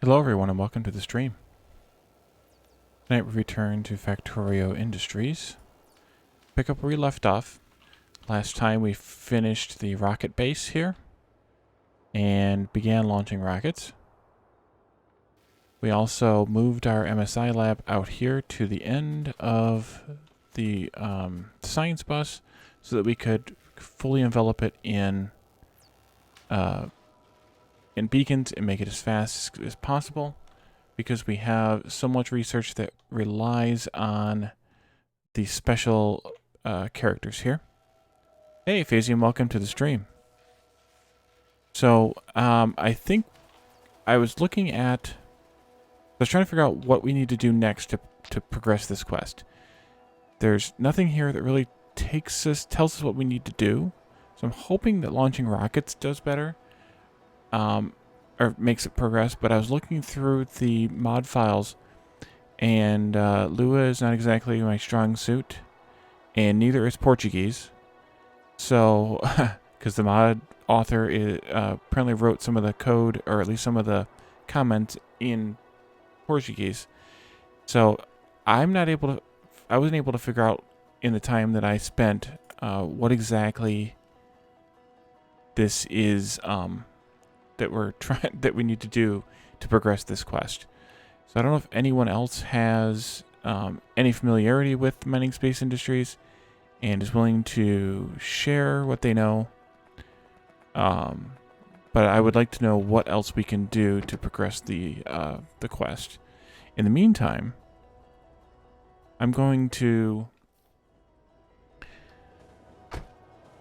Hello everyone and welcome to the stream. Tonight we return to Factorio Industries. Pick up where we left off. Last time we finished the rocket base here and began launching rockets. We also moved our MSI lab out here to the end of the science bus so that we could fully envelop it in beacons and make it as fast as possible, because we have so much research that relies on the special characters here. Hey, Phazium, welcome to the stream. So, I think I was looking at... I was trying to figure out what we need to do next to progress this quest. There's nothing here that really tells us what we need to do. So I'm hoping that launching rockets does better. Or makes it progress, but I was looking through the mod files, and Lua is not exactly my strong suit, and neither is Portuguese. So, because the mod author apparently wrote some of the code, or at least some of the comments in Portuguese. So, I wasn't able to figure out in the time that I spent what exactly this is that we need to do to progress this quest. So I don't know if anyone else has any familiarity with mining space industries and is willing to share what they know. But I would like to know what else we can do to progress the quest. In the meantime, I'm going to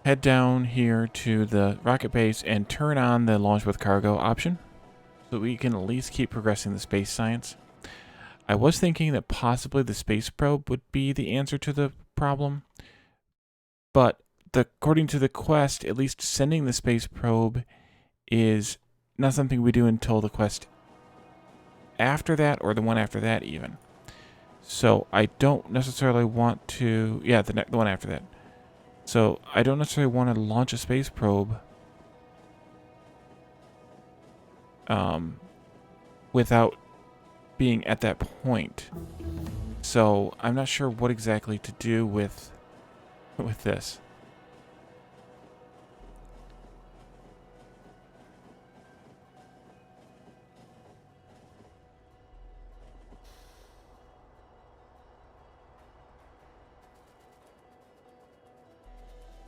head down here to the rocket base and turn on the launch with cargo option so we can at least keep progressing the space science. I was thinking that possibly the space probe would be the answer to the problem, but according to the quest, at least sending the space probe is not something we do until the quest after that, or the one after that even. So I don't necessarily want to... Yeah, the one after that. So I don't necessarily want to launch a space probe without being at that point. So I'm not sure what exactly to do with this.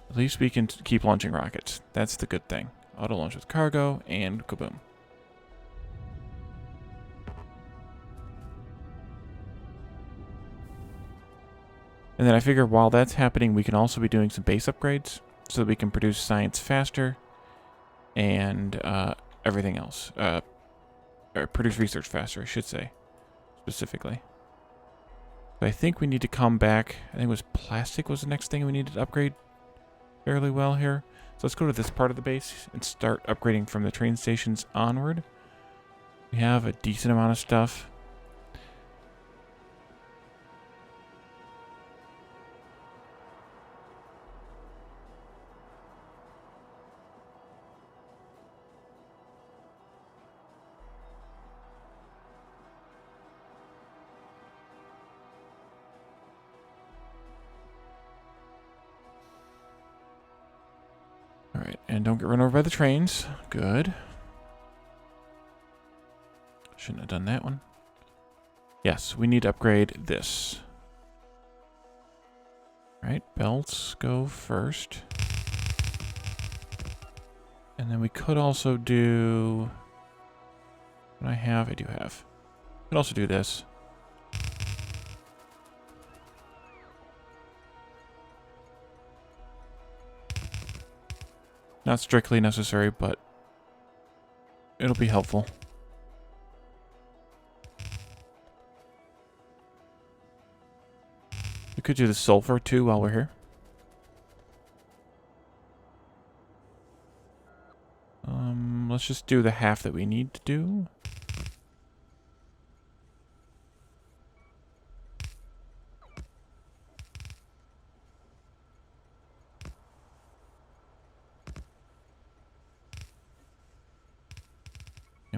At least we can keep launching rockets. That's the good thing. Auto launch with cargo and kaboom. And then I figure while that's happening, we can also be doing some base upgrades so that we can produce science faster and everything else. Or produce research faster, I should say, specifically. But I think we need to come back. I think it was plastic was the next thing we needed to upgrade fairly well here. So let's go to this part of the base and start upgrading from the train stations onward. We have a decent amount of stuff. Alright, and don't get run over by the trains. Good. Shouldn't have done that one. Yes, we need to upgrade this. Alright, belts go first. And then we could also do... What I have, I do have. Could also do this. Not strictly necessary, but it'll be helpful. We could do the sulfur too while we're here. Let's just do the half that we need to do.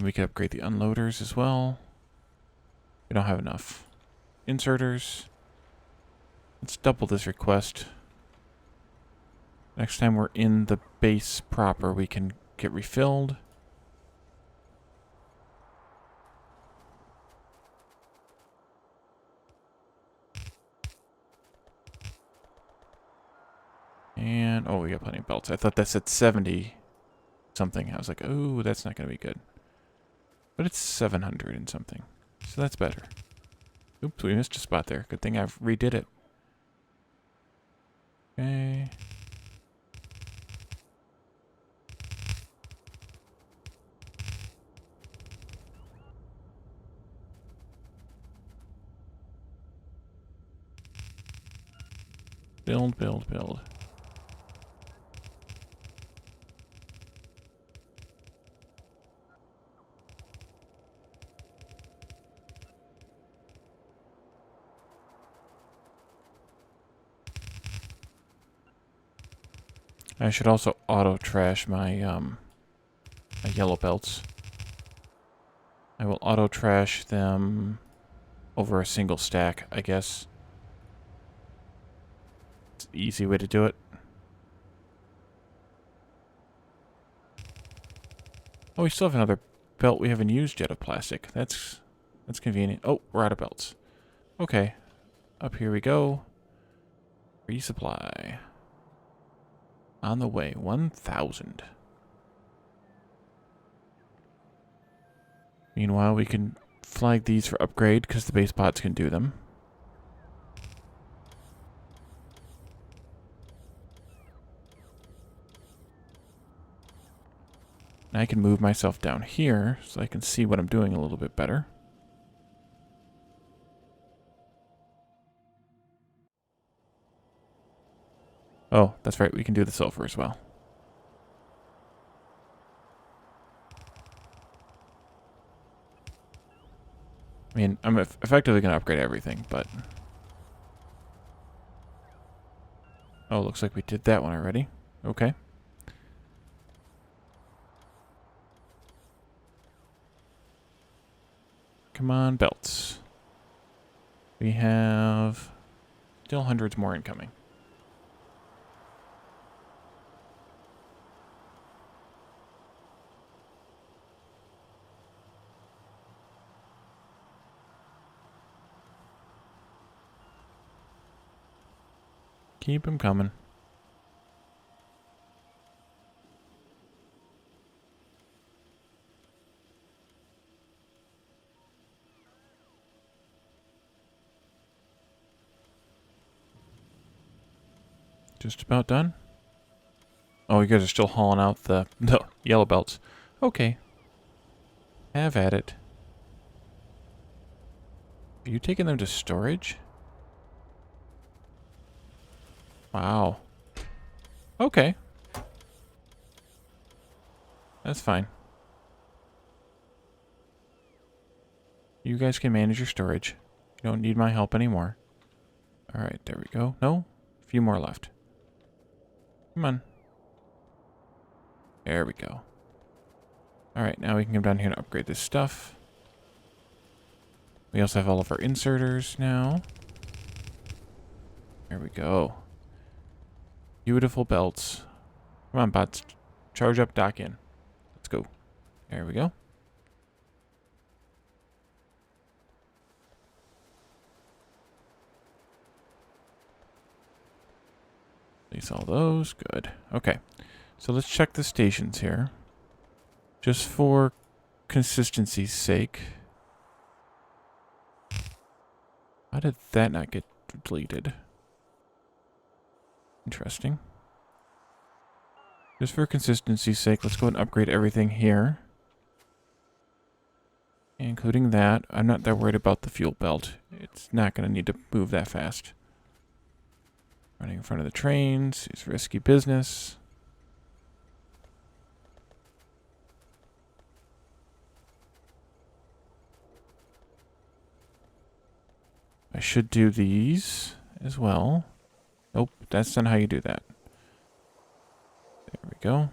And we could upgrade the unloaders as well. We don't have enough. Inserters. Let's double this request. Next time we're in the base proper, we can get refilled. And, oh, we got plenty of belts. I thought that said 70 something. I was like, oh, that's not going to be good. But it's 700 and something. So that's better. Oops, we missed a spot there. Good thing I've redid it. Okay. Build, build, build. I should also auto trash my my yellow belts. I will auto trash them over a single stack, I guess. It's an easy way to do it. Oh, we still have another belt we haven't used yet of plastic. That's convenient. Oh, we're out of belts. Okay. Up here we go. Resupply. On the way. 1,000. Meanwhile, we can flag these for upgrade because the base bots can do them. And I can move myself down here so I can see what I'm doing a little bit better. Oh, that's right. We can do the sulfur as well. I mean, I'm effectively going to upgrade everything, but... Oh, looks like we did that one already. Okay. Come on, belts. We have still hundreds more incoming. Keep them coming. Just about done? Oh, you guys are still hauling out the yellow belts. Okay. Have at it. Are you taking them to storage? Wow. Okay. That's fine. You guys can manage your storage. You don't need my help anymore. Alright, there we go. No? A few more left. Come on. There we go. Alright, now we can come down here and upgrade this stuff. We also have all of our inserters now. There we go. Beautiful belts. Come on, bots. Charge up, dock in. Let's go. There we go. Place all those. Good. Okay. So let's check the stations here. Just for consistency's sake. How did that not get deleted? Interesting. Just for consistency's sake, let's go and upgrade everything here. Including that. I'm not that worried about the fuel belt. It's not going to need to move that fast. Running in front of the trains is risky business. I should do these as well. Nope, that's not how you do that. There we go.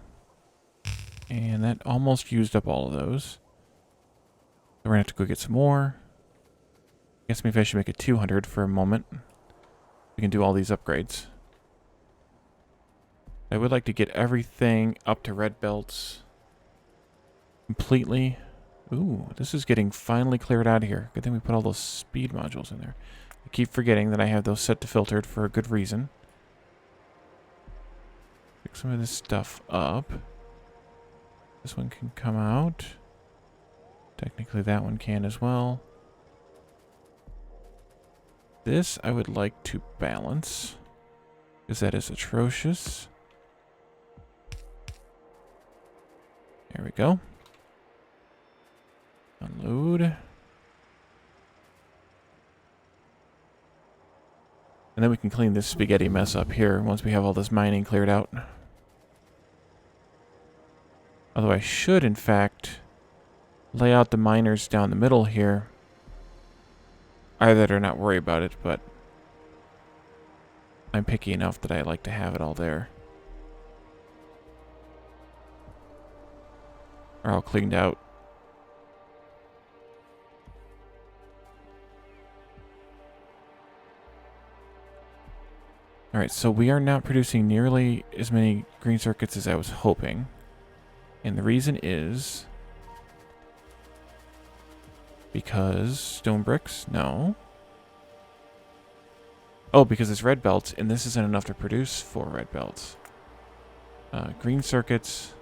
And that almost used up all of those. we're gonna have to go get some more. Guess maybe I should make it 200 for a moment. We can do all these upgrades. I would like to get everything up to red belts completely. Ooh, this is getting finally cleared out of here. Good thing we put all those speed modules in there. I keep forgetting that I have those set to filtered for a good reason. Pick some of this stuff up. This one can come out. Technically that one can as well. This I would like to balance, because that is atrocious. There we go. Unload. And then we can clean this spaghetti mess up here once we have all this mining cleared out. Although I should, in fact, lay out the miners down the middle here. Either that or not worry about it, but I'm picky enough that I like to have it all there. Or all cleaned out. Alright, so we are not producing nearly as many green circuits as I was hoping. And the reason is because stone bricks? No. Oh, because it's red belts, and this isn't enough to produce 4 red belts. Green circuits.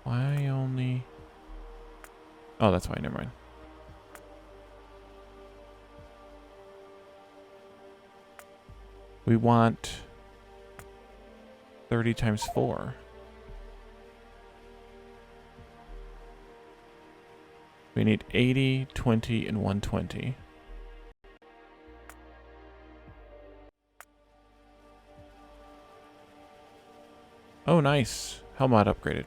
Why only... Oh, that's why, never mind. We want 30 times 4. We need 80, 20, and 120. Oh, nice. Helmet upgraded.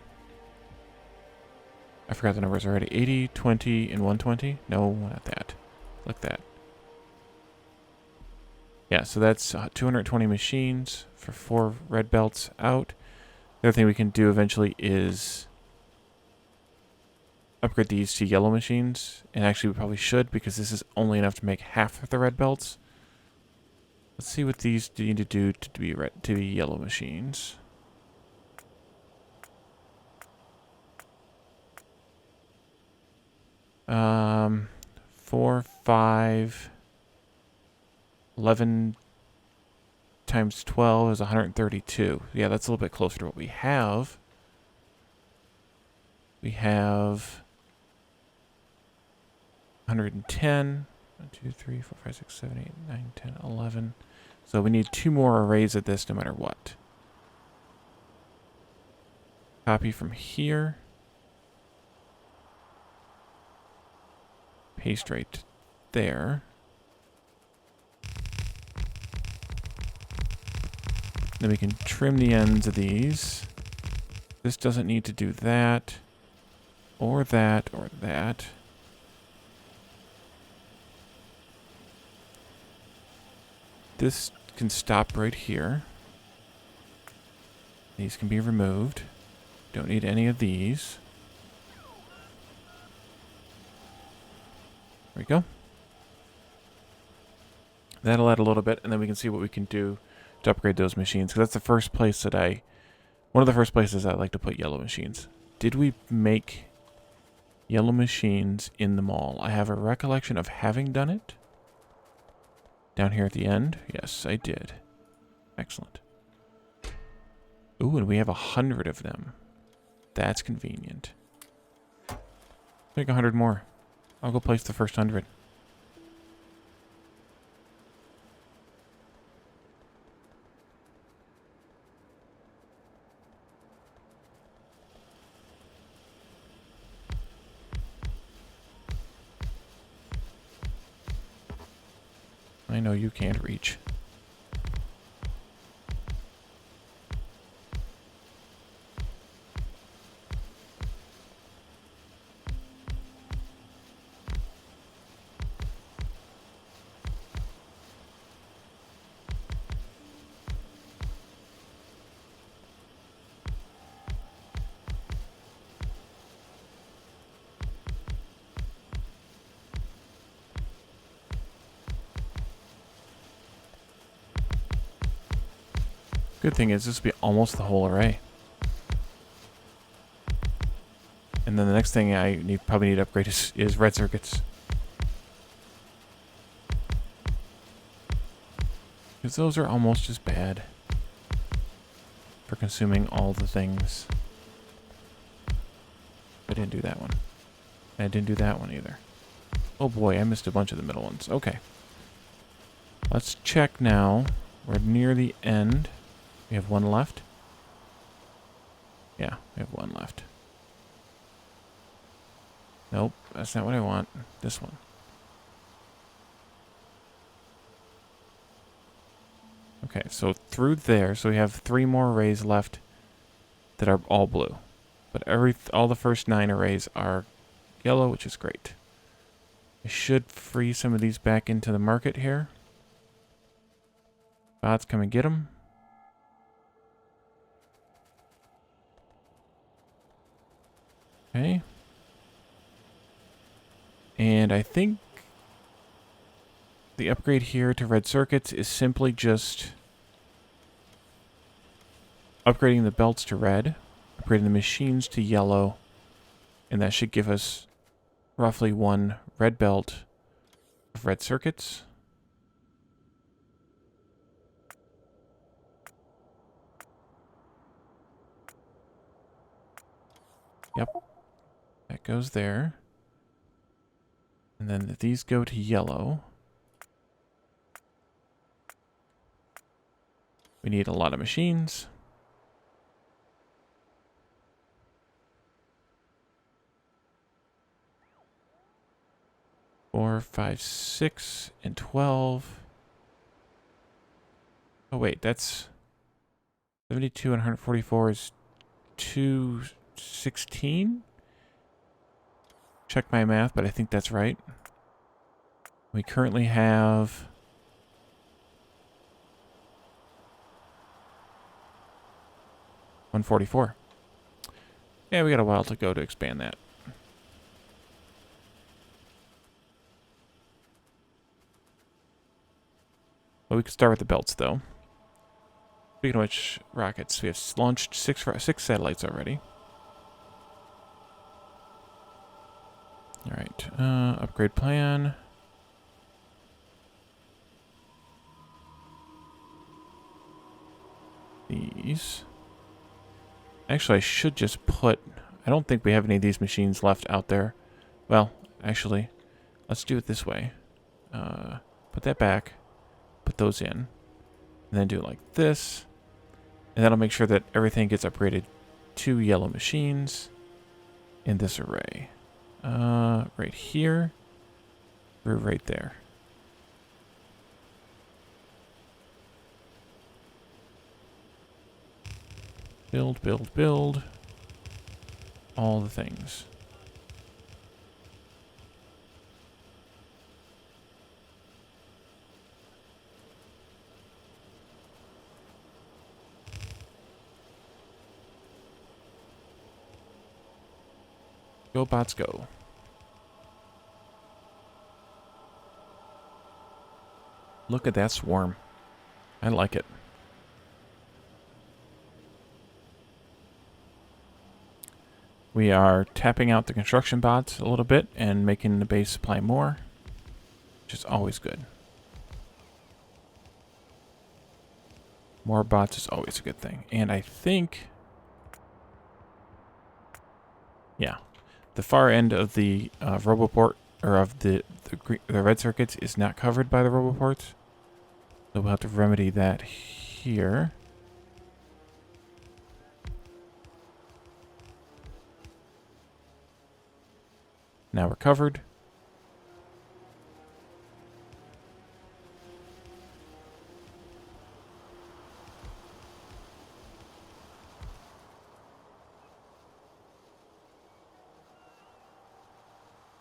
I forgot the numbers already. 80, 20, and 120? No, not that. Like that. Yeah, so that's 220 machines for 4 red belts out. The other thing we can do eventually is upgrade these to yellow machines. And actually we probably should, because this is only enough to make half of the red belts. Let's see what these need to do to be yellow machines. Um, 4, 5, 11 times 12 is 132. Yeah, that's a little bit closer to what we have. We have 110. 1, 2, 3, 4, 5, 6, 7, 8, 9, 10, 11. So we need 2 more arrays of this no matter what. Copy from here. Paste right there. Then we can trim the ends of these. This doesn't need to do that, or that, or that. This can stop right here. These can be removed. Don't need any of these. There we go. That'll add a little bit, and then we can see what we can do to upgrade those machines. Because that's the first place that one of the first places I like to put yellow machines. Did we make yellow machines in the mall? I have a recollection of having done it. Down here at the end? Yes, I did. Excellent. Ooh, and we have 100 of them. That's convenient. Make 100 more. I'll go place the first 100. I know you can't reach. Good thing is this will be almost the whole array. And then the next thing I probably need to upgrade is red circuits. Because those are almost as bad for consuming all the things. I didn't do that one. I didn't do that one either. Oh boy, I missed a bunch of the middle ones. Okay. Let's check now. We're near the end. We have one left. Yeah, we have one left. Nope, that's not what I want. This one. Okay, so through there, so we have 3 more arrays left that are all blue. But all the first 9 arrays are yellow, which is great. I should free some of these back into the market here. Bots, come and get them. Okay. And I think the upgrade here to red circuits is simply just upgrading the belts to red, upgrading the machines to yellow, and that should give us roughly 1 red belt of red circuits. Yep. That goes there. And then these go to yellow. We need a lot of machines. Four, 5, 6, and 12. Oh wait, that's 72 and 144 is 216? Check my math, but I think that's right. We currently have 144. Yeah, we got a while to go to expand that. Well, we can start with the belts, though. Speaking of which, rockets. We have launched 6 satellites already. Alright, upgrade plan. These. Actually, I should just put... I don't think we have any of these machines left out there. Well, actually, let's do it this way. Put that back. Put those in. And then do it like this. And that'll make sure that everything gets upgraded to yellow machines in this array. Right here. Or right there. Build, build, build. All the things. Go, bots, go. Look at that swarm. I like it. We are tapping out the construction bots a little bit and making the base supply more, which is always good. More bots is always a good thing. And I think... yeah. The far end of the roboport, or of the red circuits, is not covered by the roboports. So we'll have to remedy that here. Now we're covered.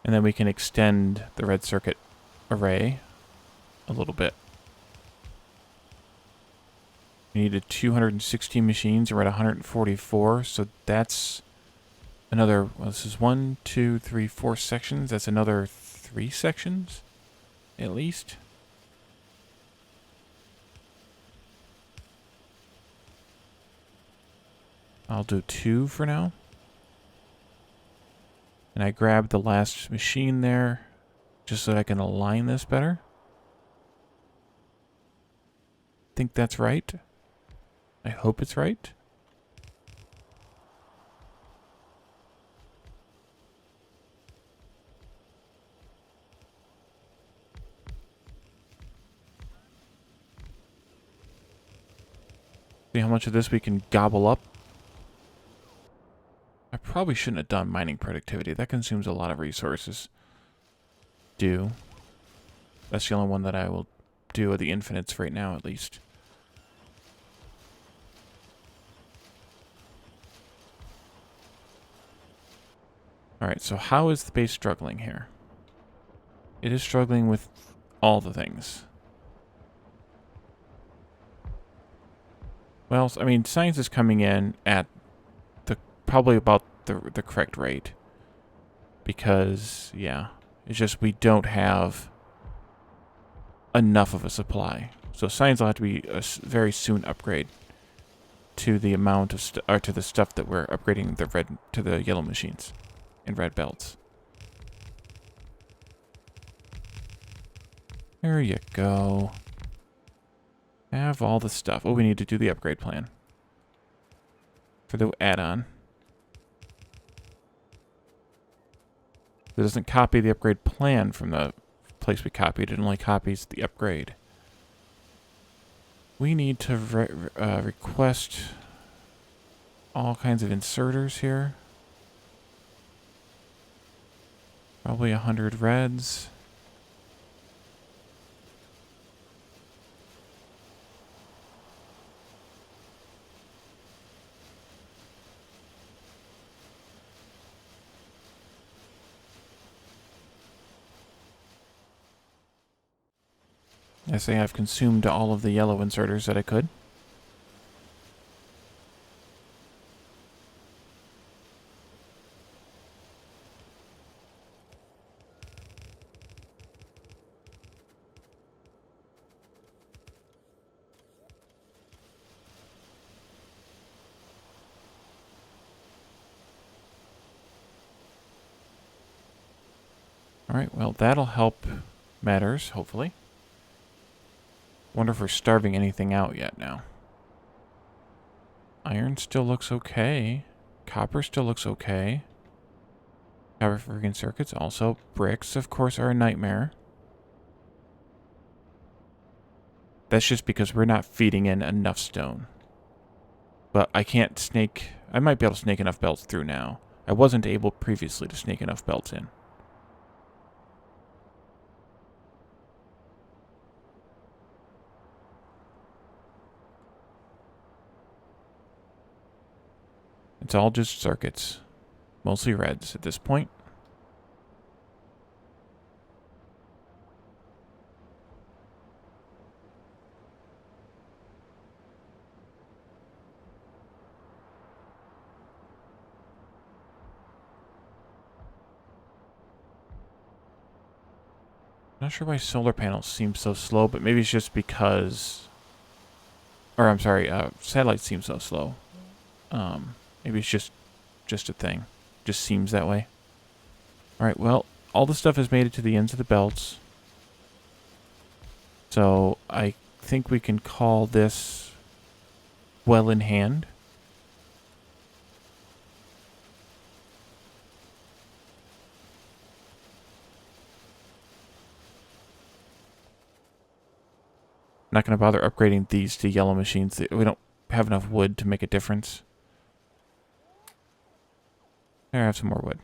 And then we can extend the red circuit array a little bit. We needed 216 machines, and we're at 144, so that's another, well, this is 1, 2, 3, 4 sections. That's another 3 sections, at least. I'll do 2 for now. And I grabbed the last machine there just so that I can align this better. Think that's right. I hope it's right. See how much of this we can gobble up. I probably shouldn't have done mining productivity. That consumes a lot of resources. That's the only one that I will do at the infinites right now, at least. Alright, so how is the base struggling here? It is struggling with all the things. Well, I mean, science is coming in at probably about the correct rate. Because, yeah, it's just we don't have enough of a supply. So science will have to be a very soon upgrade to the amount of or to the stuff that we're upgrading the red to the yellow machines and red belts. There you go. Have all the stuff. Oh, we need to do the upgrade plan for the add-on. It doesn't copy the upgrade plan from the place we copied. It only copies the upgrade. We need to request all kinds of inserters here. Probably 100 reds. I say I've consumed all of the yellow inserters that I could. Alright, well, that'll help matters, hopefully. Wonder if we're starving anything out yet now. Iron still looks okay. Copper still looks okay. Copper freaking circuits also. Bricks, of course, are a nightmare. That's just because we're not feeding in enough stone. But I can't snake... I might be able to snake enough belts through now. I wasn't able previously to snake enough belts in. It's all just circuits. Mostly reds at this point. Not sure why solar panels seem so slow, but maybe it's just because... Or, I'm sorry, satellites seem so slow. Maybe it's just a thing. Just seems that way. Alright, well, all the stuff has made it to the ends of the belts. So, I think we can call this well in hand. Not going to bother upgrading these to yellow machines. We don't have enough wood to make a difference. There, I have some more wood.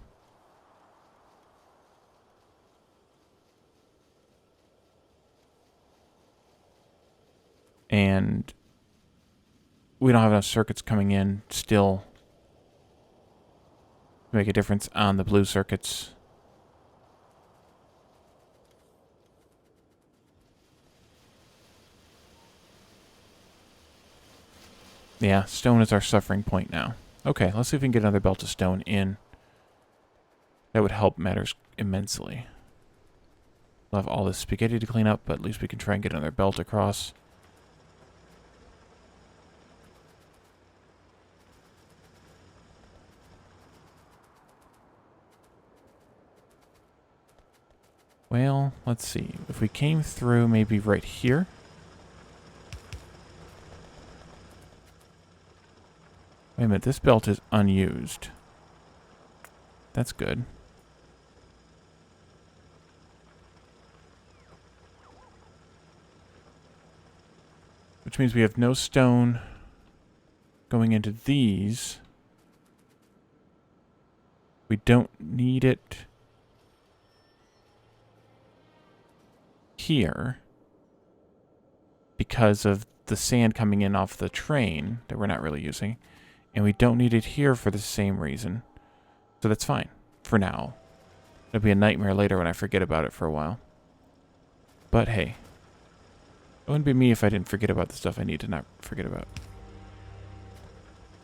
And we don't have enough circuits coming in still to make a difference on the blue circuits. Yeah, stone is our suffering point now. Okay, let's see if we can get another belt of stone in. That would help matters immensely. We'll have all this spaghetti to clean up, but at least we can try and get another belt across. Well, let's see. If we came through maybe right here. Wait a minute, this belt is unused. That's good. Which means we have no stone going into these. We don't need it here because of the sand coming in off the train that we're not really using. And we don't need it here for the same reason. So that's fine for now. It'll be a nightmare later when I forget about it for a while. But hey, it wouldn't be me if I didn't forget about the stuff I need to not forget about.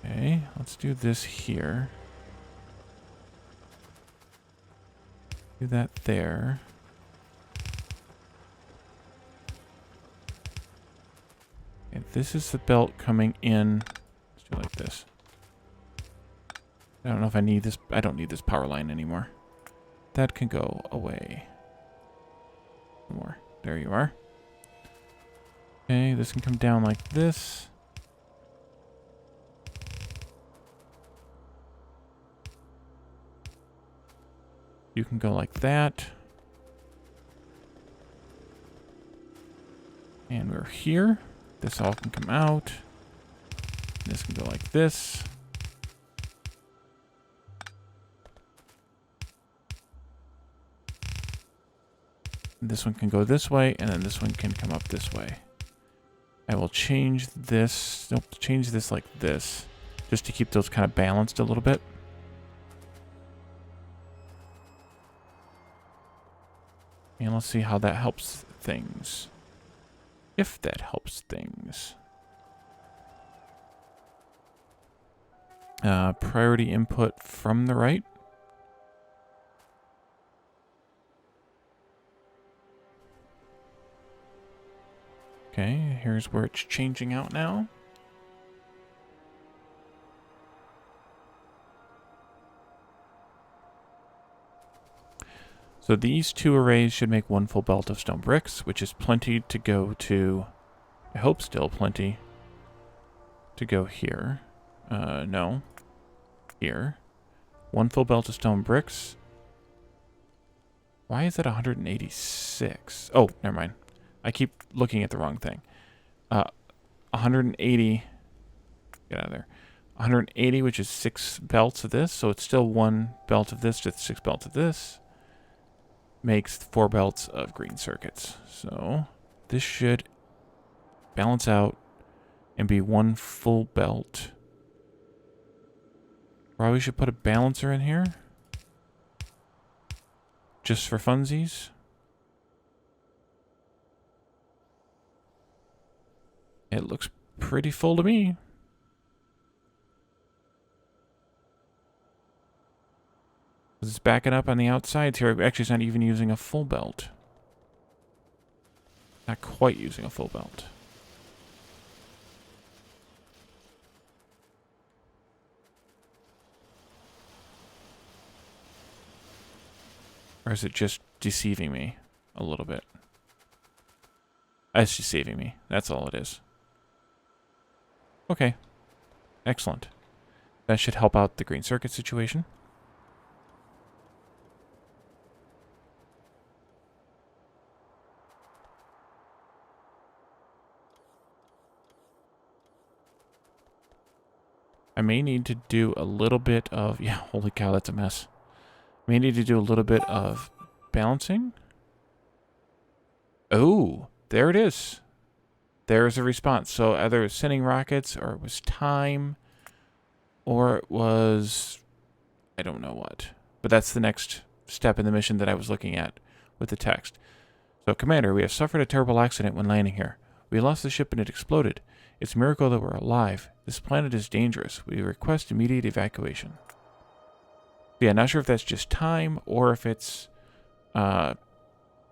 Okay, let's do this here. Do that there. And this is the belt coming in. Let's do it like this. I don't know if I need this. I don't need this power line anymore. That can go away. More. There you are. Okay, this can come down like this. You can go like that. And we're here. This all can come out. This can go like this. This one can go this way, and then this one can come up this way. I will change this. Nope, change this like this. Just to keep those kind of balanced a little bit. And let's see how that helps things. If that helps things. Priority input from the right. Okay, here's where it's changing out now. So these two arrays should make one full belt of stone bricks, which is plenty to go to, I hope still plenty to go here. No. Here. One full belt of stone bricks. Why is that 186? Oh, never mind. I keep looking at the wrong thing. 180. Get out of there. 180, which is 6 belts of this. So it's still 1 belt of this, just 6 belts of this. Makes 4 belts of green circuits. So this should balance out and be 1 full belt. Probably should put a balancer in here. Just for funsies. It looks pretty full to me. It's backing up on the outsides here. Actually, it's not even using a full belt. Not quite using a full belt. Or is it just deceiving me a little bit? It's deceiving me. That's all it is. Okay. Excellent. That should help out the green circuit situation. I may need to do a little bit of... Yeah, holy cow, that's a mess. I may need to do a little bit of balancing. Oh, there it is. There's a response. So either it was sending rockets, or it was time, or it was... I don't know what. But that's the next step in the mission that I was looking at with the text. So, Commander, we have suffered a terrible accident when landing here. We lost the ship and it exploded. It's a miracle that we're alive. This planet is dangerous. We request immediate evacuation. Yeah, not sure if that's just time or if it's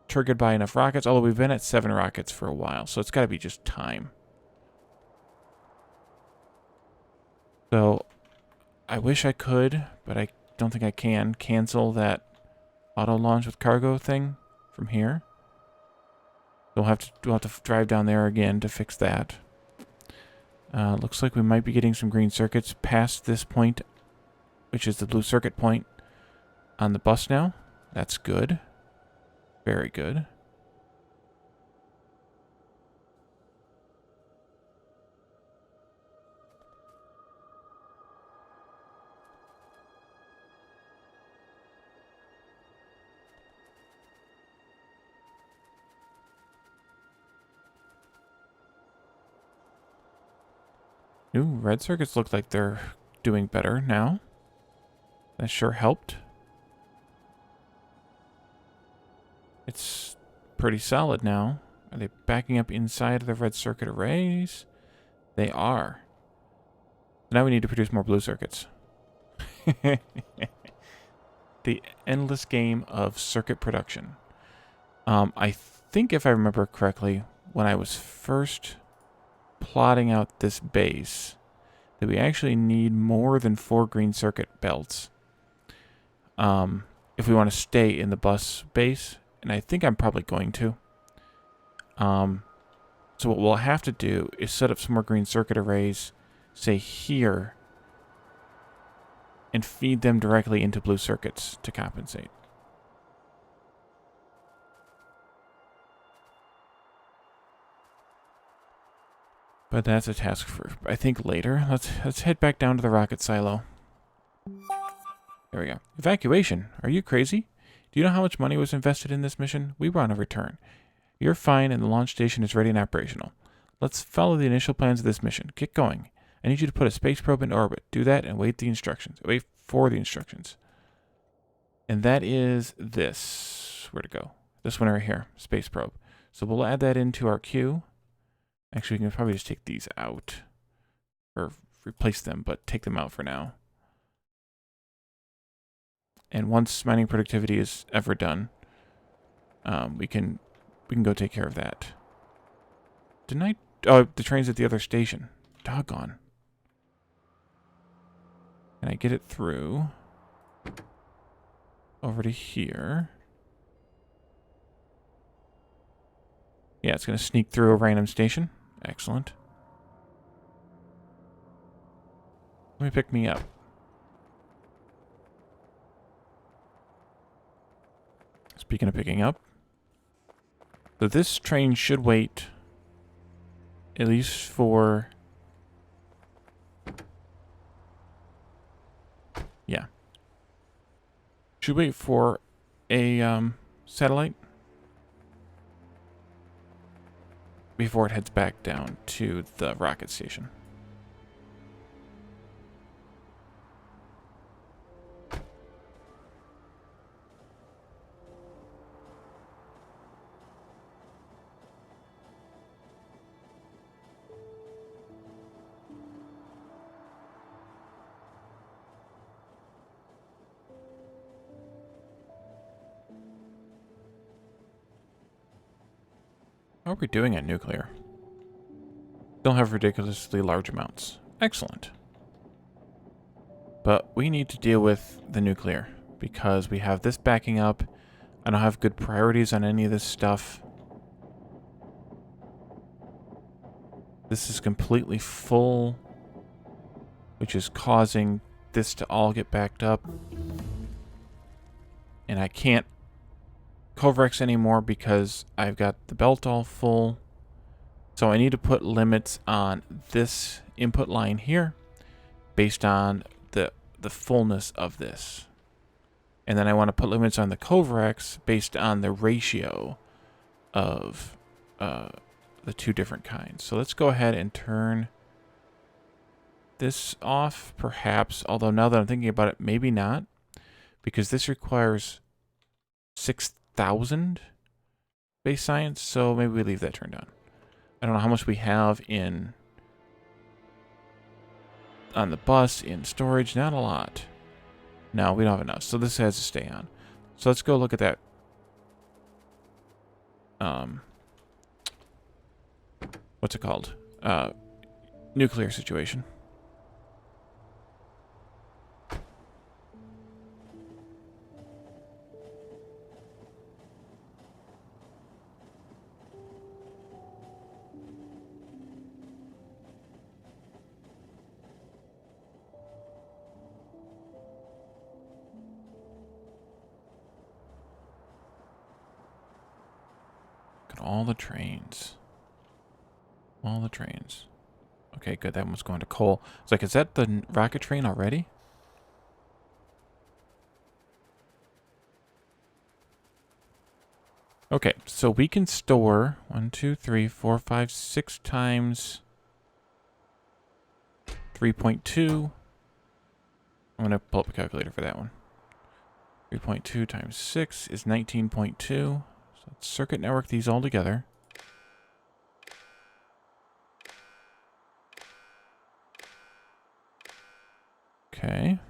triggered by enough rockets, although we've been at 7 rockets for a while, so it's got to be just time. So, I wish I could, but I don't think I can cancel that auto launch with cargo thing from here. We'll have to drive down there again to fix that. Looks like we might be getting some green circuits past this point, which is the blue circuit point on the bus now. That's good. Very good. Ooh, red circuits look like they're doing better now. That sure helped. It's pretty solid now. Are they backing up inside of the red circuit arrays? They are. Now we need to produce more blue circuits. The endless game of circuit production. I think if I remember correctly, when I was first plotting out this base, that we actually need more than 4 green circuit belts if we want to stay in the bus base, and I think I'm probably going to. So what we'll have to do is set up some more green circuit arrays, say here, and feed them directly into blue circuits to compensate. But that's a task for, I think, later. Let's head back down to the rocket silo. There we go. Evacuation. Are you crazy? Do you know how much money was invested in this mission? We were on a return. You're fine and the launch station is ready and operational. Let's follow the initial plans of this mission. Get going. I need you to put a space probe in orbit. Do that and wait for the instructions. And that is this. Where to go? This one right here. Space probe. So we'll add that into our queue. Actually, we can probably just take these out. Or replace them, but take them out for now. And once mining productivity is ever done, we can go take care of that. Didn't I? Oh, the train's at the other station. Doggone. Can I get it through? Over to here. Yeah, it's going to sneak through a random station. Excellent. Let me pick me up. Speaking of picking up, so this train should wait at least for... Yeah. Should wait for a satellite before it heads back down to the rocket station. How are we doing at nuclear? Don't have ridiculously large amounts. Excellent. But we need to deal with the nuclear because we have this backing up. I don't have good priorities on any of this stuff. This is completely full, which is causing this to all get backed up. And I can't Covrex anymore because I've got the belt all full. So I need to put limits on this input line here based on the fullness of this. And then I want to put limits on the Covrex based on the ratio of the two different kinds. So let's go ahead and turn this off, perhaps. Although now that I'm thinking about it, maybe not. Because this requires 6,000 base science, so maybe we leave that turned on. I don't know how much we have on the bus, in storage. Not a lot. No, we don't have enough, so this has to stay on. So let's go look at that. What's it called? Nuclear situation. all the trains. All the trains. Okay, good. That one's going to coal. It's like, is that the rocket train already? Okay, so we can store 1, 2, 3, 4, 5, 6 times 3.2. I'm going to pull up a calculator for that one. 3.2 times 6 is 19.2. So let's circuit network these all together. Okay.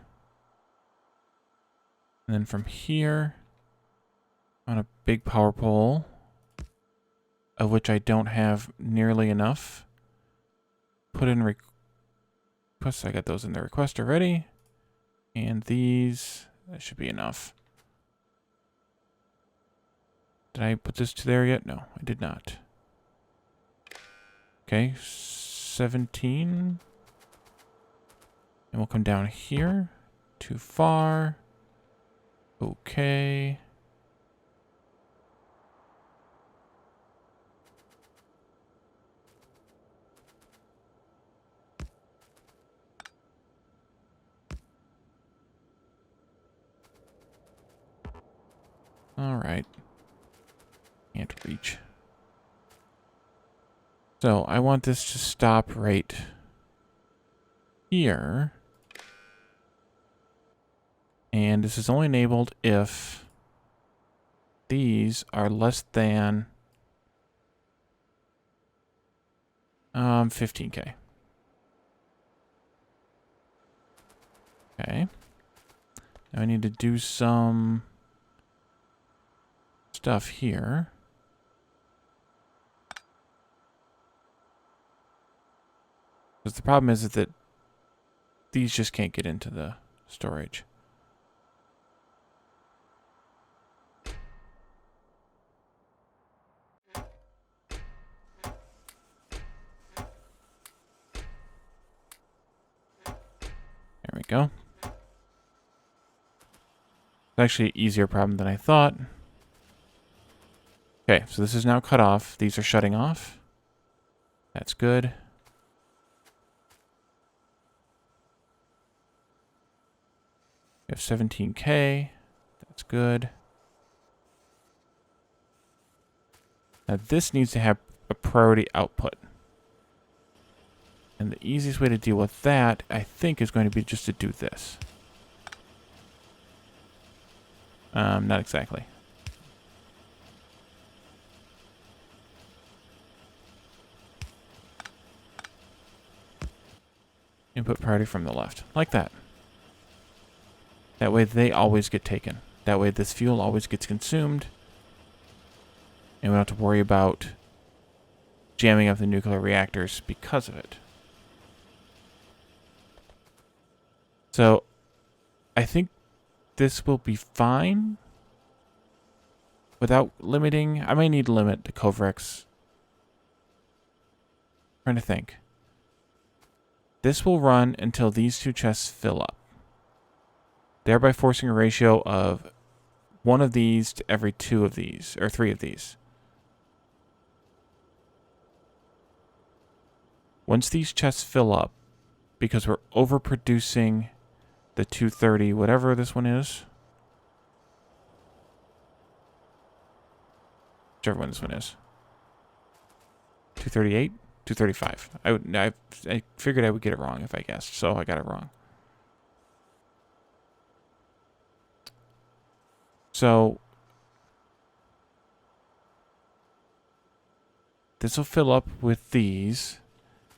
And then from here, on a big power pole, of which I don't have nearly enough, put in requests. I got those in the request already. And these, that should be enough. Did I put this to there yet? No, I did not. Okay, 17. And we'll come down here. Too far. Okay. All right. Can't reach. So I want this to stop right here. And this is only enabled if these are less than 15K. Okay. Now I need to do some stuff here. Because the problem is that these just can't get into the storage. There we go. It's actually an easier problem than I thought. Okay, so this is now cut off. These are shutting off. That's good. We have 17K. That's good. Now this needs to have a priority output. And the easiest way to deal with that, I think, is going to be just to do this. Not exactly. Input priority from the left. Like that. That way they always get taken. That way this fuel always gets consumed. And we don't have to worry about jamming up the nuclear reactors because of it. So, I think this will be fine. Without limiting, I may need to limit the Covrex. Trying to think. This will run until these two chests fill up, thereby forcing a ratio of one of these to every two of these, or three of these. Once these chests fill up, because we're overproducing the 230, whatever this one is. Whichever one this one is. 238? 235. I figured I would get it wrong if I guessed, so I got it wrong. So this will fill up with these.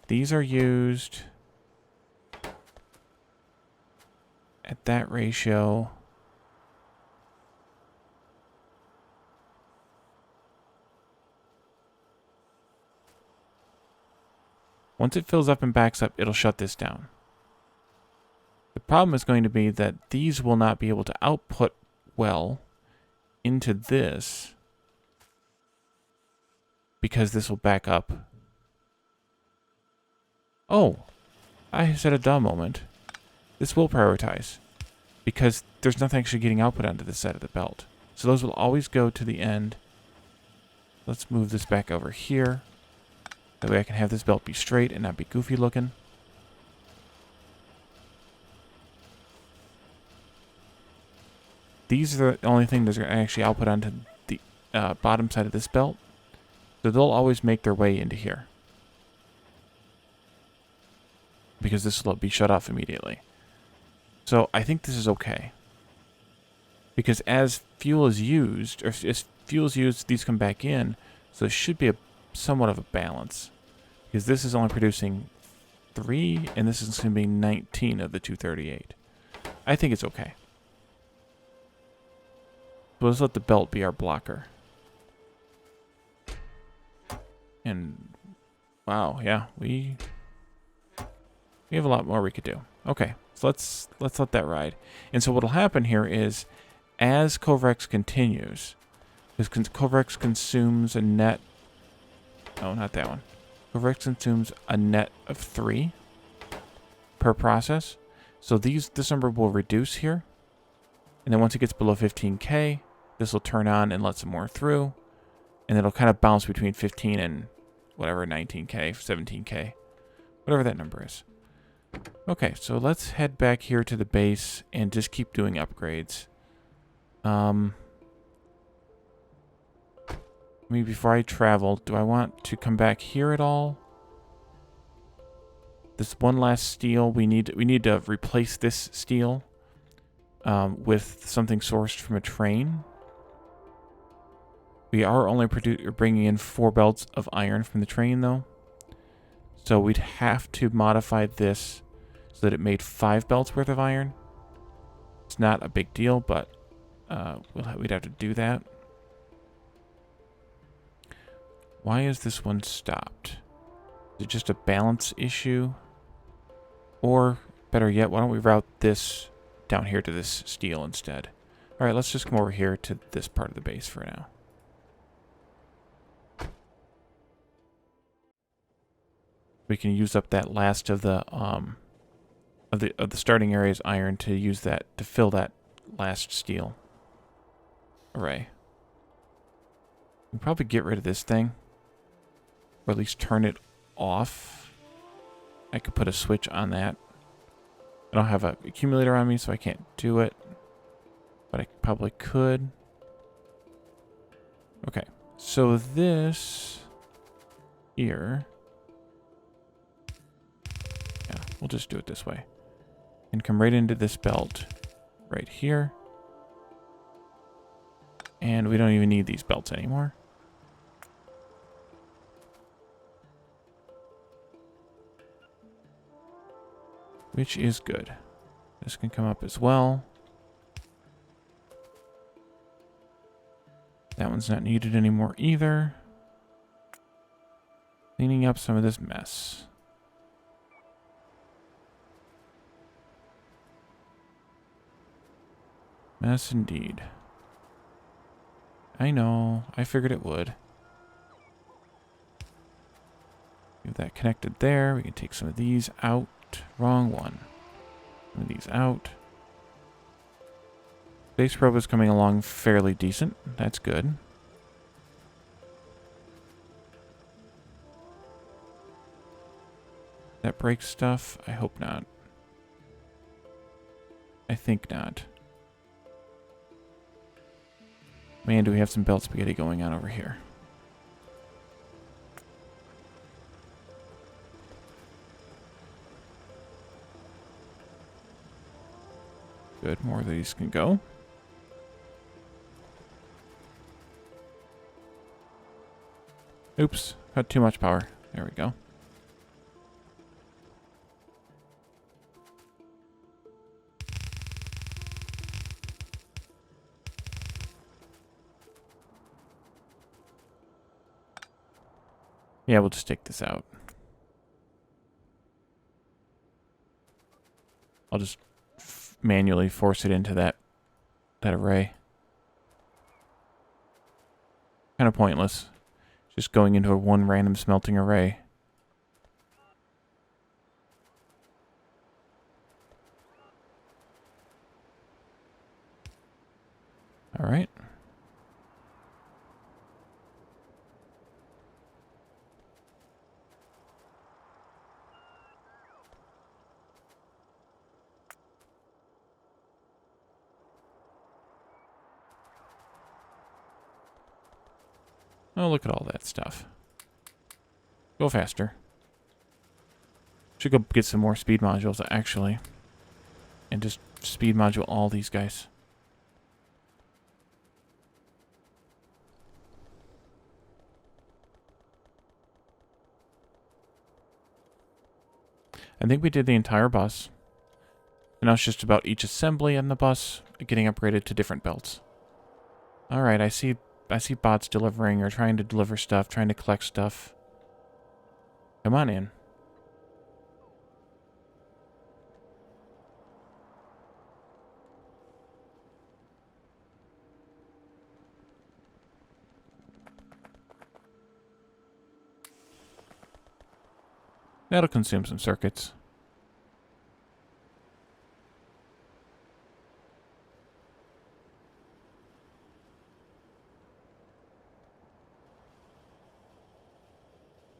These are used at that ratio. Once it fills up and backs up, it'll shut this down. The problem is going to be that these will not be able to output well into this because this will back up. Oh, I said a dumb moment. This will prioritize because there's nothing actually getting output onto this side of the belt. So those will always go to the end Let's move this back over here. That way I can have this belt be straight and not be goofy looking. These are the only thing that's going to actually output onto the bottom side of this belt. So they'll always make their way into here. Because this will be shut off immediately. So I think this is okay. Because as fuel is used, or as fuel is used, these come back in. So it should be somewhat of a balance. Because this is only producing 3, and this is going to be 19 of the 238. I think it's okay. So let's let the belt be our blocker. And wow, yeah, we have a lot more we could do. Okay, so let's let that ride. And so what'll happen here is, as Covrex continues, because Covrex consumes a net. Oh, not that one. Covrex consumes a net of 3 per process. So this number will reduce here. And then once it gets below 15K, this will turn on and let some more through. And it'll kind of bounce between 15 and whatever, 19K, 17K, whatever that number is. Okay, so let's head back here to the base and just keep doing upgrades. Maybe before I travel, do I want to come back here at all? This one last steel, we need to replace this steel with something sourced from a train. We are only bringing in 4 belts of iron from the train, though. So we'd have to modify this so that it made 5 belts worth of iron. It's not a big deal, but we'd have to do that. Why is this one stopped? Is it just a balance issue? Or, better yet, why don't we route this down here to this steel instead? Alright, let's just come over here to this part of the base for now. We can use up that last of the starting area's iron to use that to fill that last steel array. We can probably get rid of this thing, or at least turn it off. I could put a switch on that. I don't have an accumulator on me, so I can't do it, but I probably could. Okay, so this here. Yeah, we'll just do it this way. And come right into this belt right here. And we don't even need these belts anymore. Which is good. This can come up as well. That one's not needed anymore either. Cleaning up some of this mess. Mess indeed. I know. I figured it would. Leave that connected there. We can take some of these out. Wrong one. Some of these out. Base probe is coming along fairly decent. That's good. That breaks stuff? I hope not. I think not. Man, do we have some belt spaghetti going on over here. Good, more of these can go. Oops, got too much power. There we go. Yeah, we'll just take this out. I'll just manually force it into that array. Kind of pointless. Just going into a one random smelting array. All right. Oh, look at all that stuff. Go faster. Should go get some more speed modules, actually. And just speed module all these guys. I think we did the entire bus. And now it's just about each assembly in the bus getting upgraded to different belts. Alright, I see bots delivering or trying to deliver stuff, trying to collect stuff. Come on in. That'll consume some circuits.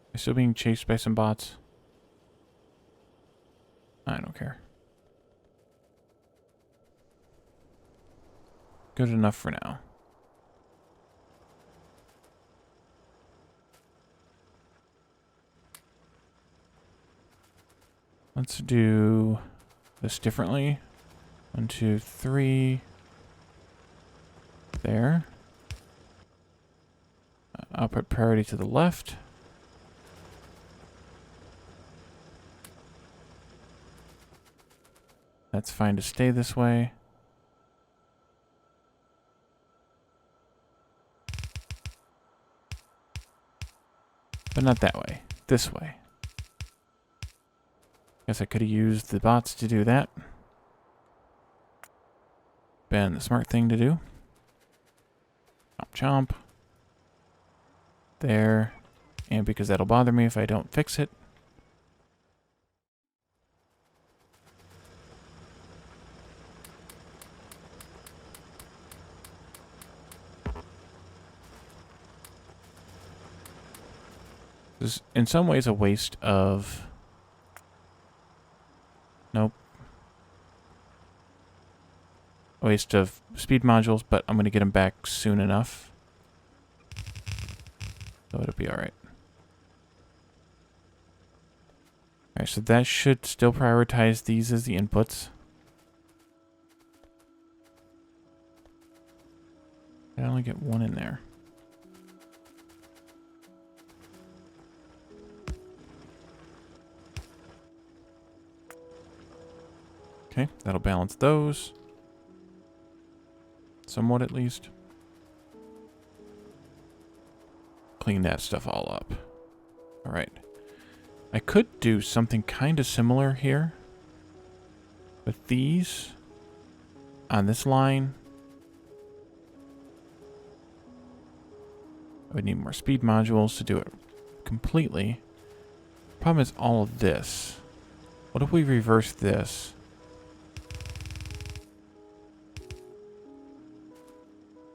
Am I still being chased by some bots? I don't care. Good enough for now. Let's do this differently. 1, 2, 3. There. I'll put priority to the left. That's fine to stay this way. But not that way. This way. Guess I could have used the bots to do that. Been the smart thing to do. Chomp chomp. There. And because that'll bother me if I don't fix it. This is in some ways a waste of... Nope. A waste of speed modules, but I'm going to get them back soon enough. So it'll be alright. Alright, so that should still prioritize these as the inputs. I only get one in there. Okay, that'll balance those. Somewhat, at least. Clean that stuff all up. Alright. I could do something kind of similar here. With these. On this line. I would need more speed modules to do it completely. Problem is all of this. What if we reverse this?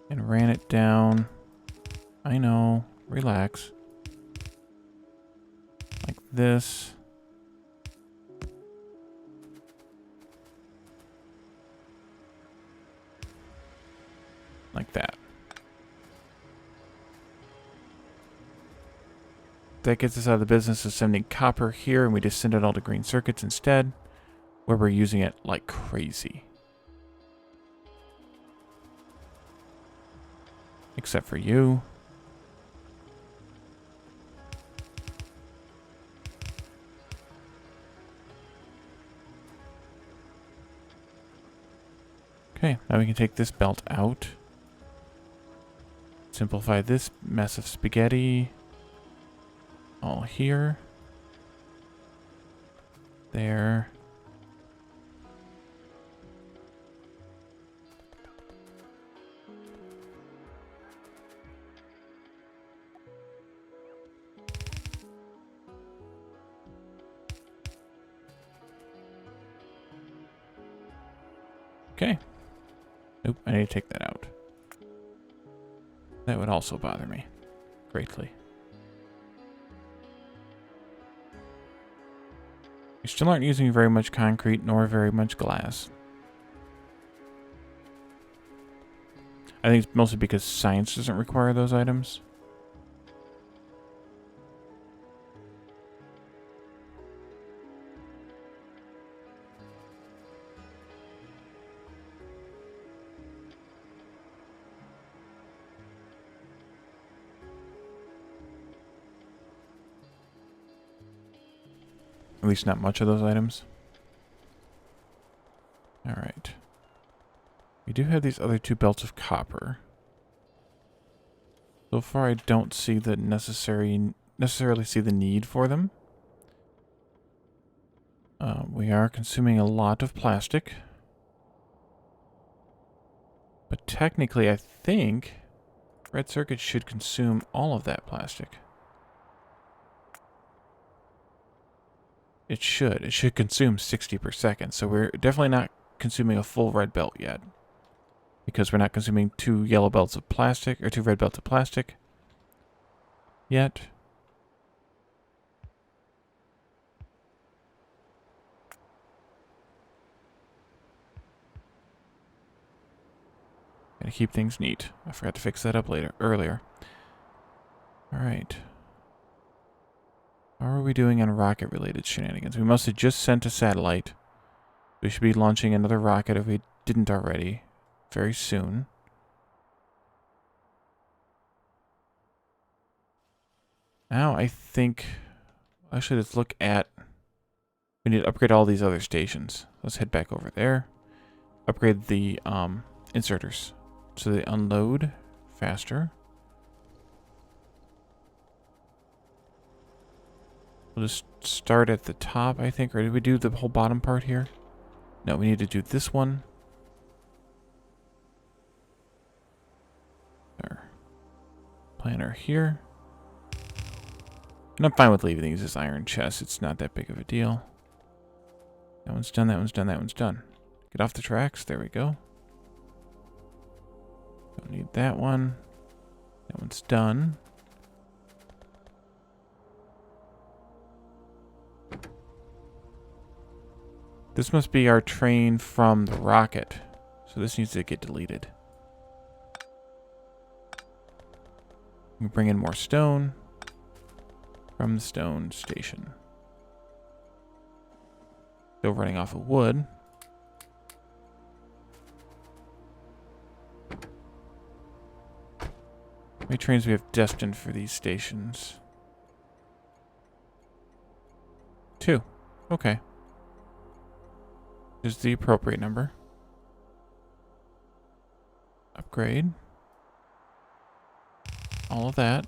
And ran it down. I know. Relax. Like this. Like that. That gets us out of the business of sending copper here, and we just send it all to green circuits instead, where we're using it like crazy. Except for you. Okay, now we can take this belt out. Simplify this mess of spaghetti. All here. There. Okay. Nope, I need to take that out. That would also bother me greatly. You still aren't using very much concrete nor very much glass. I think it's mostly because science doesn't require those items. At least not much of those items. Alright. We do have these other 2 belts of copper. So far I don't see the necessarily see the need for them. We are consuming a lot of plastic. But technically I think red circuit should consume all of that plastic. It should. It should consume 60 per second. So we're definitely not consuming a full red belt yet. Because we're not consuming 2 yellow belts of plastic, or 2 red belts of plastic yet. Gotta keep things neat. I forgot to fix that up earlier. Alright. How are we doing on rocket-related shenanigans? We must have just sent a satellite. We should be launching another rocket if we didn't already. Very soon. Now I think... Actually, let's look at... We need to upgrade all these other stations. Let's head back over there. Upgrade the inserters so they unload faster. We'll just start at the top, I think. Or did we do the whole bottom part here? No, we need to do this one. There. Planner here. And I'm fine with leaving these as iron chests. It's not that big of a deal. That one's done, that one's done, that one's done. Get off the tracks. There we go. Don't need that one. That one's done. This must be our train from the rocket. So this needs to get deleted. We bring in more stone from the stone station. Still running off of wood. How many trains we have destined for these stations? 2. Okay. Is the appropriate number. Upgrade. All of that.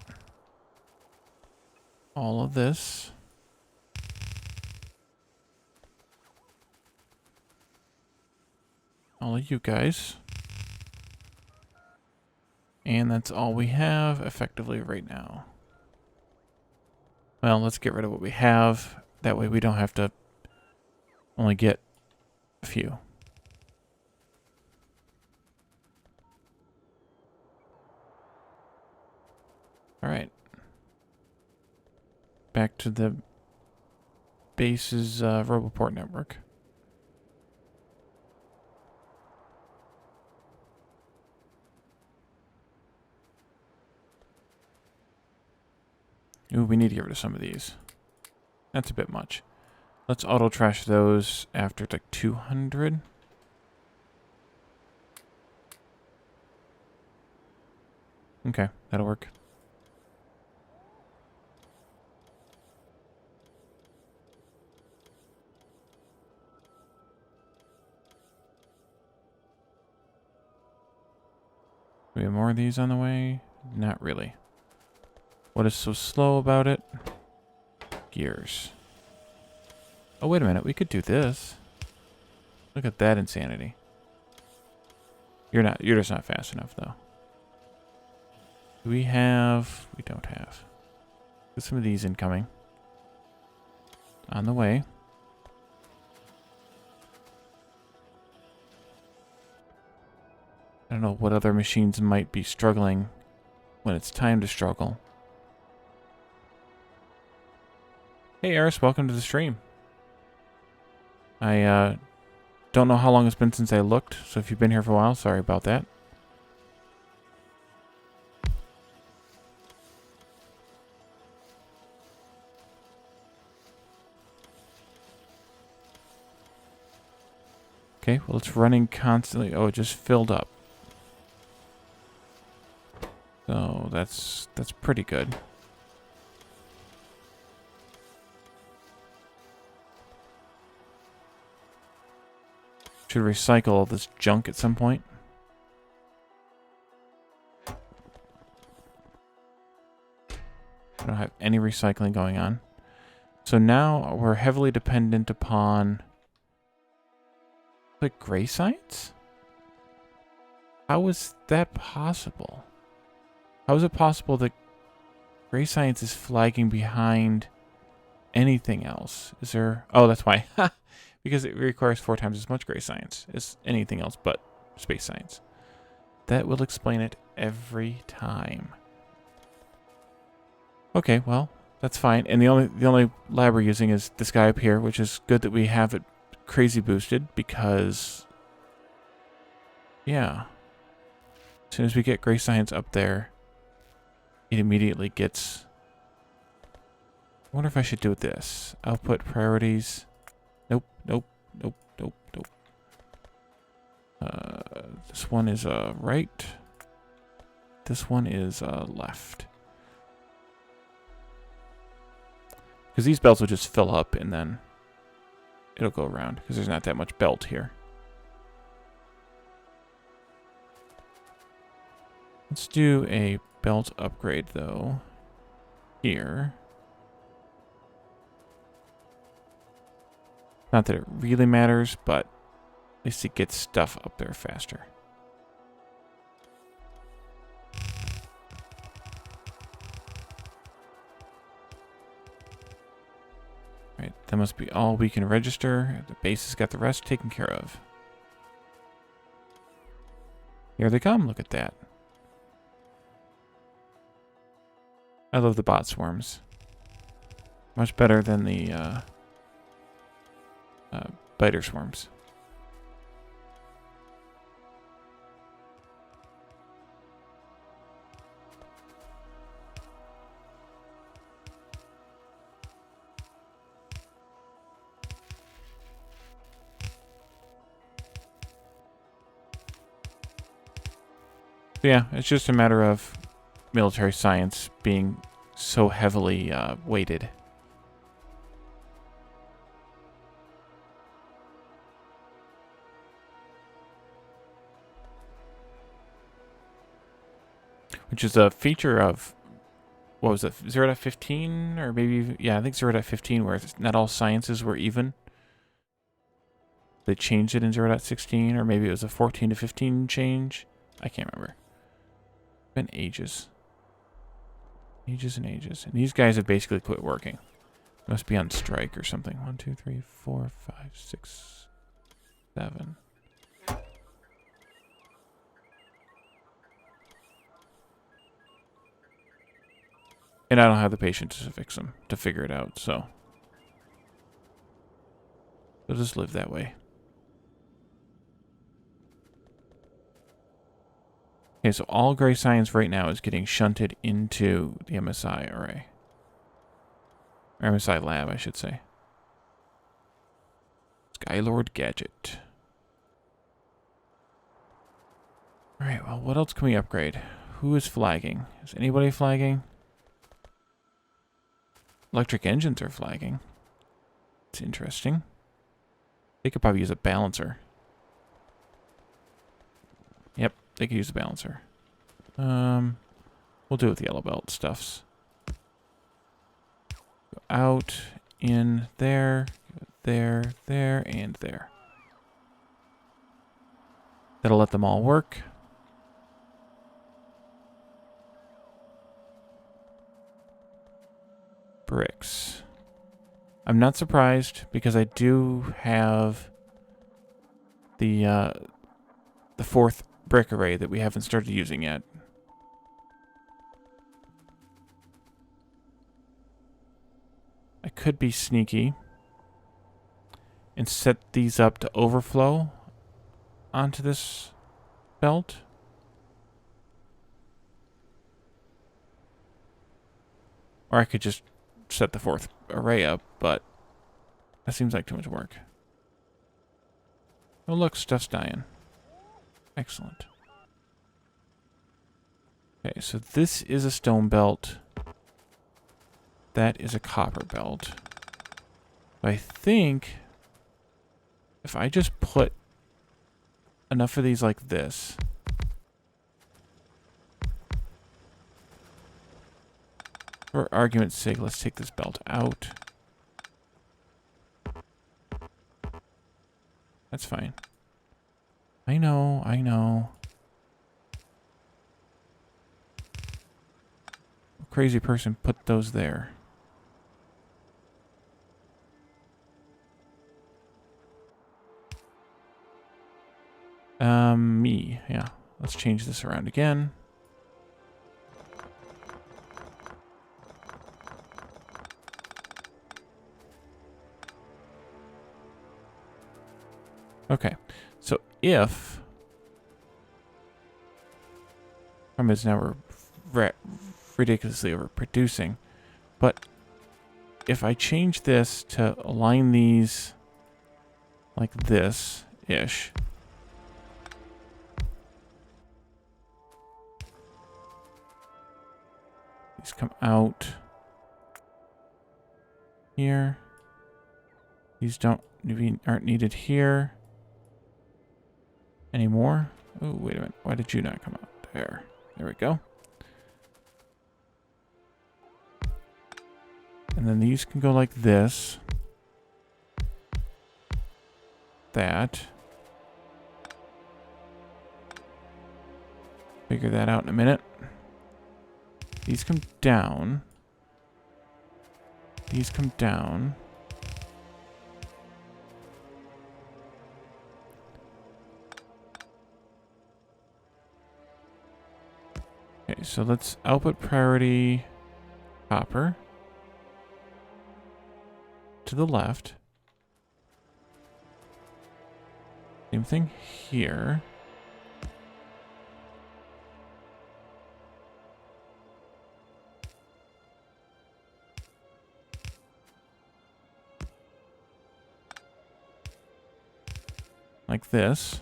All of this. All of you guys. And that's all we have effectively right now. Well, let's get rid of what we have. That way we don't have to only get a few. Alright. Back to the base's Roboport network. Ooh, we need to get rid of some of these. That's a bit much. Let's auto trash those after like 200. Okay, that'll work. Do we have more of these on the way? Not really. What is so slow about it? Gears. Oh, wait a minute. We could do this. Look at that insanity. You're just not fast enough, though. Do we have... We don't have. Get some of these incoming. On the way. I don't know what other machines might be struggling when it's time to struggle. Hey, Eris, welcome to the stream. I don't know how long it's been since I looked, so if you've been here for a while, sorry about that. Okay, well, it's running constantly. Oh, it just filled up. So that's pretty good. Should recycle all this junk at some point. I don't have any recycling going on. So now we're heavily dependent upon like gray science? How is that possible? How is it possible that gray science is flagging behind anything else? Is there... Oh, that's why. Because it requires 4 times as much gray science as anything else but space science. That will explain it every time. Okay, well, that's fine. And the only lab we're using is this guy up here, which is good that we have it crazy boosted because... Yeah. As soon as we get gray science up there, it immediately gets... I wonder if I should do this. Output priorities. Nope, nope, nope, nope, nope. This one is right. This one is left. Because these belts will just fill up and then it'll go around because there's not that much belt here. Let's do a belt upgrade though here. Not that it really matters, but at least it gets stuff up there faster. Right, that must be all we can register. The base has got the rest taken care of. Here they come, look at that. I love the bot swarms. Much better than the biter swarms. So yeah, it's just a matter of military science being so heavily weighted. Which is a feature of, what was it, 0.15? Or maybe, yeah, I think 0.15, where not all sciences were even. They changed it in 0.16, or maybe it was a 14 to 15 change. I can't remember. It's been ages. Ages and ages. And these guys have basically quit working. Must be on strike or something. 1, 2, 3, 4, 5, 6, 7. And I don't have the patience to fix them, to figure it out, so. They'll just live that way. Okay, so all gray science right now is getting shunted into the MSI array. Or MSI lab, I should say. Skylord Gadget. Alright, well, what else can we upgrade? Who is flagging? Is anybody flagging? Electric engines are flagging. It's interesting. They could probably use a balancer. Yep, they could use a balancer. We'll do it with the yellow belt stuffs. Go out, in, there, there, and there. That'll let them all work. Bricks. I'm not surprised because I do have the 4th brick array that we haven't started using yet. I could be sneaky and set these up to overflow onto this belt. Or I could just set the 4th array up, but that seems like too much work. Oh look, stuff's dying. Excellent. Okay, so this is a stone belt. That is a copper belt. I think if I just put enough of these like this. For argument's sake, let's take this belt out. That's fine. I know, I know. A crazy person put those there. Me. Yeah. Let's change this around again. Okay. So if... problem is now we're ridiculously overproducing. But if I change this to align these like this-ish... These come out here. These aren't needed here anymore. Oh, wait a minute. Why did you not come out? There. There we go. And then these can go like this. That. Figure that out in a minute. These come down. These come down. Okay, so let's output priority copper to the left. Same thing here. Like this.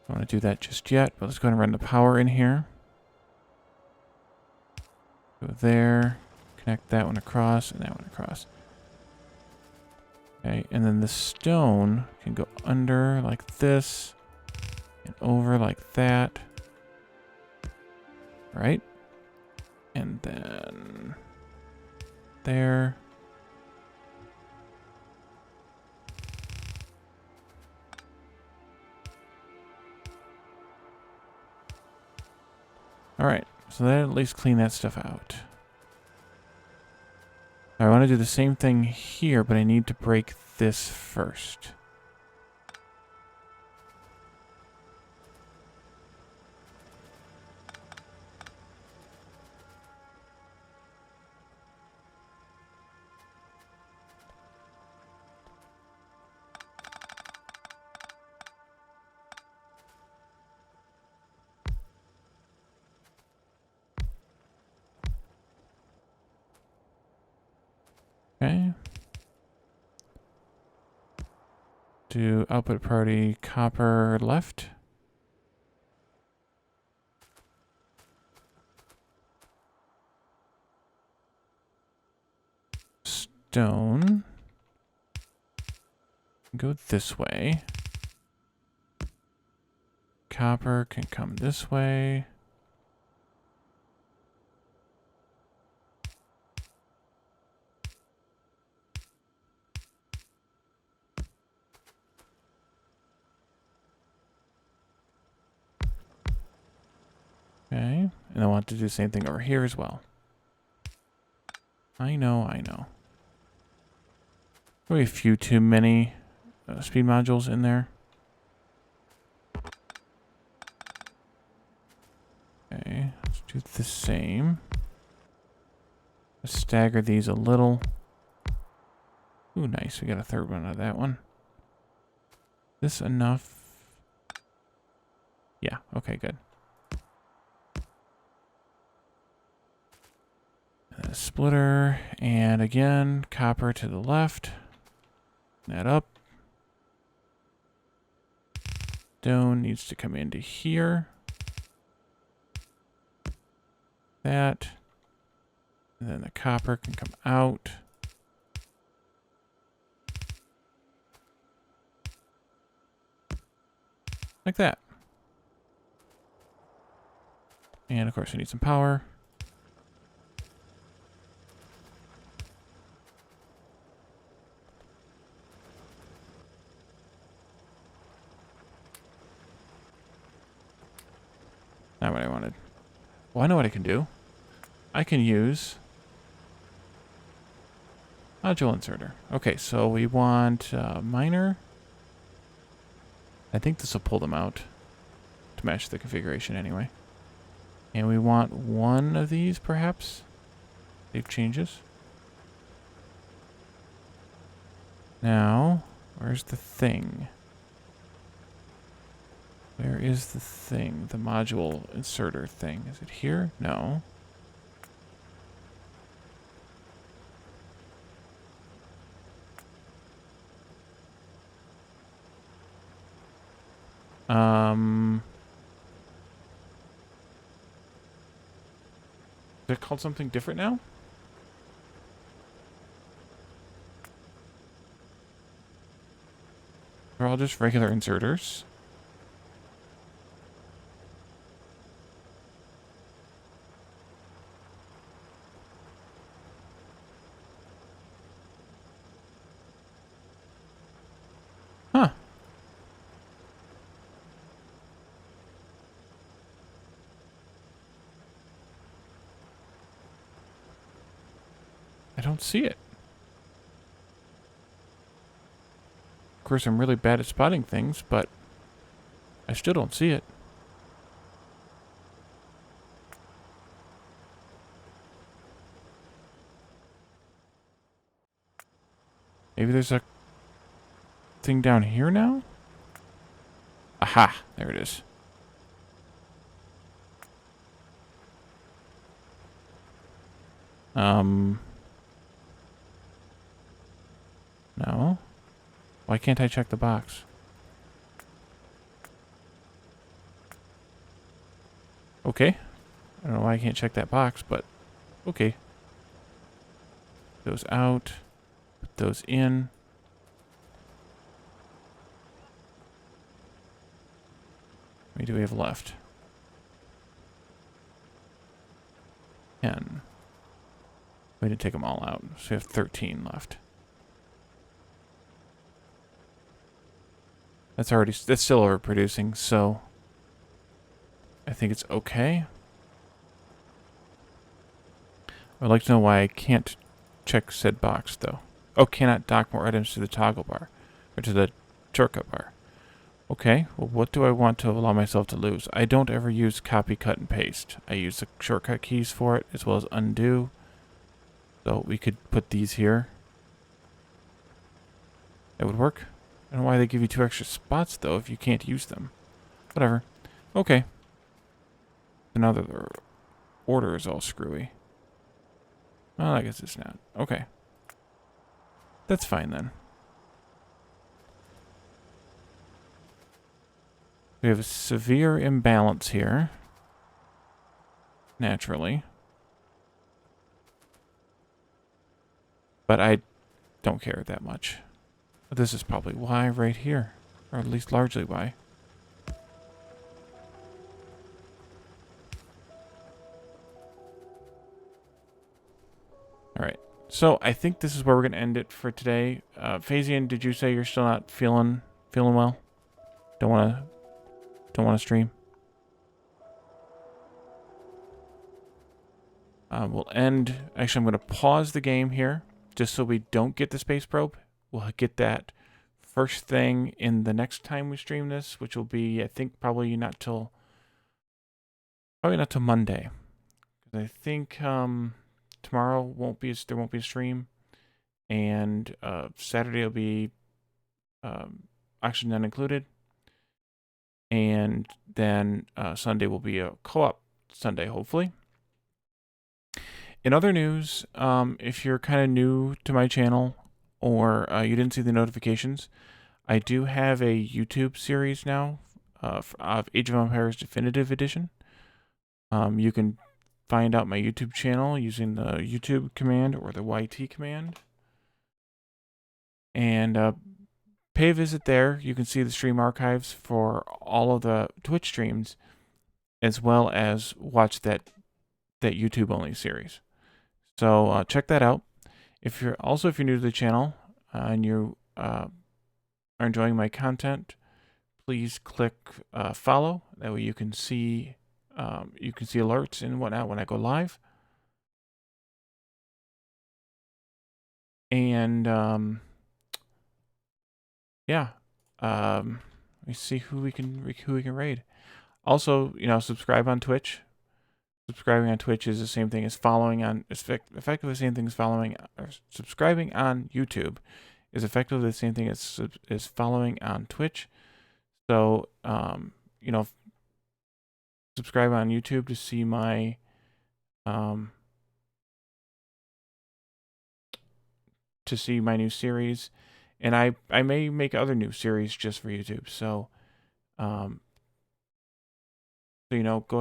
Don't want to do that just yet, but let's go ahead and run the power in here. Go there, connect that one across and that one across. Okay, and then the stone can go under like this and over like that. Right? And then there. Alright, so that at least clean that stuff out. I want to do the same thing here, but I need to break this first. Okay. Do output priority copper left. Stone. Go this way. Copper can come this way. Okay, and I want to do the same thing over here as well. I know, I know. Probably a few too many speed modules in there. Okay, let's do the same. Let's stagger these a little. Ooh, nice. We got a third one out of that one. This enough? Yeah, okay, good. A splitter, and again, copper to the left. That up. Stone needs to come into here. That. And then the copper can come out. Like that. And of course I need some power. Not what I wanted. Well, I know what I can do. I can use module inserter. Okay, so we want miner. I think this will pull them out to match the configuration anyway. And we want one of these, perhaps. Save changes. Now, where's the thing? Where is the thing? The module inserter thing. Is it here? No. Is it called something different now? They're all just regular inserters. Huh. I don't see it. Of course, I'm really bad at spotting things, but I still don't see it. Maybe there's a thing down here now? Aha! There it is. No. Why can't I check the box? Okay. I don't know why I can't check that box, but okay. Those out. Put those in. How many do we have left? 10. We didn't take them all out, so we have 13 left. That's still overproducing, so I think it's okay. I'd like to know why I can't check said box, though. Oh, cannot dock more items to the toggle bar, or to the shortcut bar. Okay, well, what do I want to allow myself to lose? I don't ever use copy, cut, and paste. I use the shortcut keys for it, as well as undo. So we could put these here. That would work. I don't know why they give you 2 extra spots, though, if you can't use them. Whatever. Okay. So now the order is all screwy. Well, I guess it's not. Okay. That's fine, then. We have a severe imbalance here. Naturally. But I don't care that much. But this is probably why right here. Or at least largely why. Alright. So I think this is where we're going to end it for today. Phasian, did you say you're still not feeling well? Don't want to stream? We'll end... Actually, I'm going to pause the game here. Just so we don't get the space probe. We'll get that first thing in the next time we stream this, which will be, I think, probably not till Monday. I think tomorrow there won't be a stream, and Saturday will be Oxygen Not Included, and then Sunday will be a co-op Sunday, hopefully. In other news, if you're kind of new to my channel or you didn't see the notifications, I do have a YouTube series now of Age of Empires Definitive Edition. You can find out my YouTube channel using the YouTube command or the YT command. And pay a visit there. You can see the stream archives for all of the Twitch streams, as well as watch that YouTube only series. So check that out. If you're new to the channel and you are enjoying my content, please click follow. That way you can see alerts and whatnot when I go live. And yeah, let me see who we can raid. Also, subscribe on Twitch. Subscribing on Twitch is the same thing as following on. It's effectively the same thing as following or subscribing on YouTube is effectively the same thing as following on Twitch. So, subscribe on YouTube to see my new series, and I may make other new series just for YouTube. So, go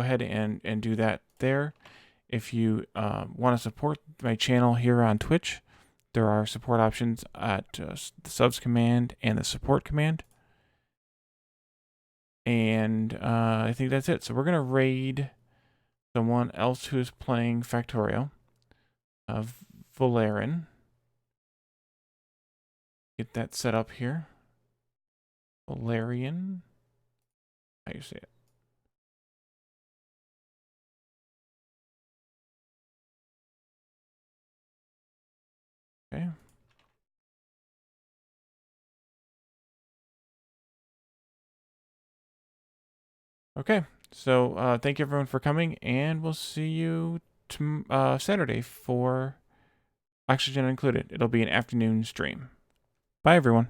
ahead and do that there. If you want to support my channel here on Twitch, there are support options at the subs command and the support command. And I think that's it. So we're going to raid someone else who's playing Factorio. Valerian. Get that set up here. Valerian. How do you say it? Okay. Okay. So thank you everyone for coming, and we'll see you Saturday for Oxygen Included. It'll be an afternoon stream. Bye everyone.